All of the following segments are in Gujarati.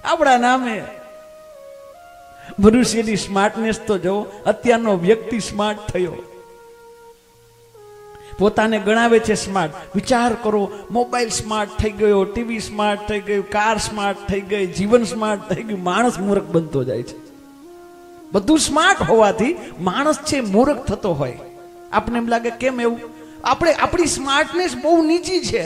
આપણા નામે મનુષ્યની સ્માર્ટનેસ તો જો અત્યારનો વ્યક્તિ સ્માર્ટ થયો, પોતાને ગણાવે છે સ્માર્ટ. વિચાર કરો, મોબાઈલ સ્માર્ટ થઈ ગયો, ટીવી સ્માર્ટ થઈ ગયું, કાર સ્માર્ટ થઈ ગઈ, જીવન સ્માર્ટ થઈ ગયું, માણસ મૂર્ખ બનતો જાય છે. બધું સ્માર્ટ હોવાથી માણસ છે મૂર્ખ થતો હોય. આપણે એમ લાગે કેમ એવું? આપણી સ્માર્ટનેસ બહુ નીચી છે.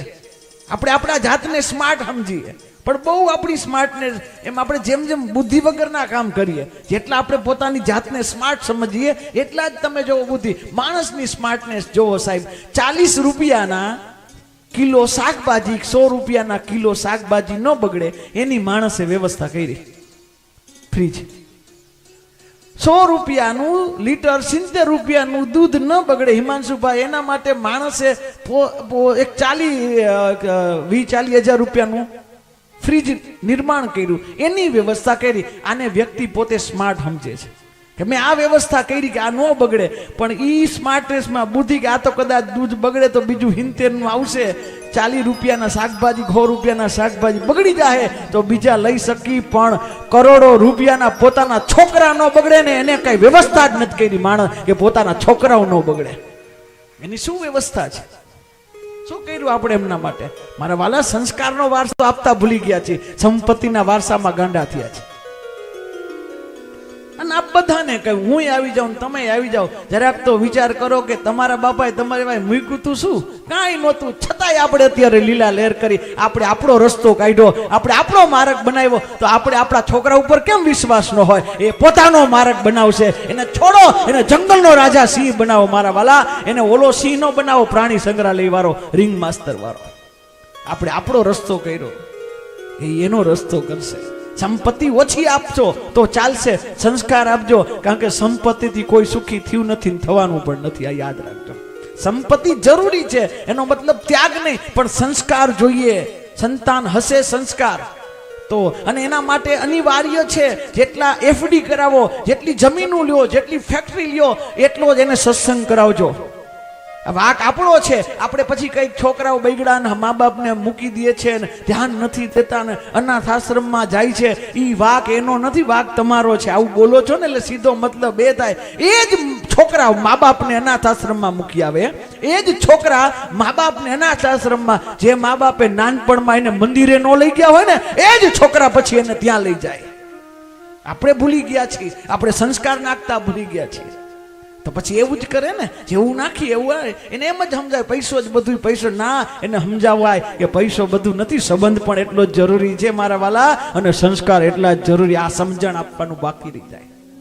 આપણે આપણા જાતને સ્માર્ટ સમજીએ, પણ બહુ આપણી સ્માર્ટનેસ એમ આપણે જેમ જેમ બુદ્ધિ વગરના કામ કરીએ, જેટલા આપણે પોતાની જાતને સ્માર્ટ સમજીએ એટલા જ તમે જોવો બુદ્ધિ. માણસની સ્માર્ટનેસ જોવો સાહેબ, 40 રૂપિયાના કિલો શાકભાજી, 100 રૂપિયાના કિલો શાકભાજી ન બગડે એની માણસે વ્યવસ્થા કરી. ફ્રીજ 100 રૂપિયાનું લીટર, 70 રૂપિયાનું દૂધ ન બગડે હિમાંશુભાઈ, એના માટે માણસે એક 40,000 રૂપિયાનું ફ્રીજ નિર્માણ કર્યું, એની વ્યવસ્થા કરી. આને વ્યક્તિ પોતે સ્માર્ટ સમજે છે કે મેં આ વ્યવસ્થા કરી કે આ ન બગડે, પણ ઈ સ્માર્ટનેસમાં બુદ્ધિ કે આ તો કદાચ દૂધ બગડે તો બીજું 70નું આવશે, 40 રૂપિયાના શાકભાજી, 100 રૂપિયાના શાકભાજી બગડી જાય તો બીજા લઈ શકી, પણ કરોડો રૂપિયાના પોતાના છોકરા ન બગડે ને એને કઈ વ્યવસ્થા જ નથી કરી માણસ કે પોતાના છોકરાઓ ન બગડે. એની શું વ્યવસ્થા છે? શું કર્યું આપણે એમના માટે? મારા વાલા, સંસ્કારનો વારસો આપતા ભૂલી ગયા છે, સંપત્તિના વારસામાં ગાંડા થયા છે. અને આપ બધાને કહ્યું, હું આવી જાઉં, તમે આવી જાઓ, જરાક તો વિચાર કરો કે તમારા બાપાએ તમારી ભાઈ મૂક્યું તું શું? કાંઈ નહોતું, છતાંય આપણે અત્યારે લીલા લહેર કરી, આપણે આપણો રસ્તો કાઢ્યો, આપણે આપણો માર્ગ બનાવ્યો, તો આપણે આપણા છોકરા ઉપર કેમ વિશ્વાસ ન હોય? એ પોતાનો માર્ગ બનાવશે. એને છોડો, એને જંગલનો રાજા સિંહ બનાવો મારા વાલા, એને ઓલો સિંહ નો બનાવો પ્રાણી સંગ્રહાલય વાળો, રિંગ માસ્ટર વાળો. આપણે આપણો રસ્તો કર્યો, એનો રસ્તો કરશે. સંપત્તિ ઓછી આપજો તો ચાલશે, સંસ્કાર આપજો, કારણ કે સંપત્તિથી કોઈ સુખી થયું નથી, થવાનું પણ નથી. આ યાદ રાખજો. સંપત્તિ જરૂરી છે, એનો મતલબ ત્યાગ નહીં, પણ સંસ્કાર જોઈએ. સંતાન હશે સંસ્કાર તો, અને એના માટે અનિવાર્ય છે જેટલા એફડી કરાવો, જેટલી જમીનો લ્યો, જેટલી ફેક્ટરી લ્યો, એટલો જ એને સત્સંગ કરાવજો. વાક આપણો છે. આપણે પછી કઈક છોકરાઓ બગડા ને મા બાપને મૂકી દે છે ને ધ્યાન નથી દેતા ને અનાથ આશ્રમમાં જાય છે, ઈ વાક એનો નથી, વાક તમારો છે. આવું બોલો છો ને એટલે સીધો મતલબ એ થાય, એ જ છોકરા મા બાપને અનાથ આશ્રમમાં મૂકી આવે, એ જ છોકરા મા બાપને અનાથ આશ્રમમાં, જે મા બાપે નાનપણમાં એને મંદિરે ન લઈ ગયા હોય ને, એ જ છોકરા પછી એને ત્યાં લઈ જાય. આપણે ભૂલી ગયા છીએ, આપણે સંસ્કાર નાખતા ભૂલી ગયા છીએ. તો પછી એવું જ કરે ને, જેવું નાખી એવું આવે. એને એમ જ સમજાય પૈસો જ બધું, પૈસો ના, એને સમજાવાય કે પૈસો બધું નથી, સંબંધ પણ એટલો જ જરૂરી છે મારા વાલા, અને સંસ્કાર એટલા જ જરૂરી. આ સમજણ આપવાનું બાકી રહી જાય.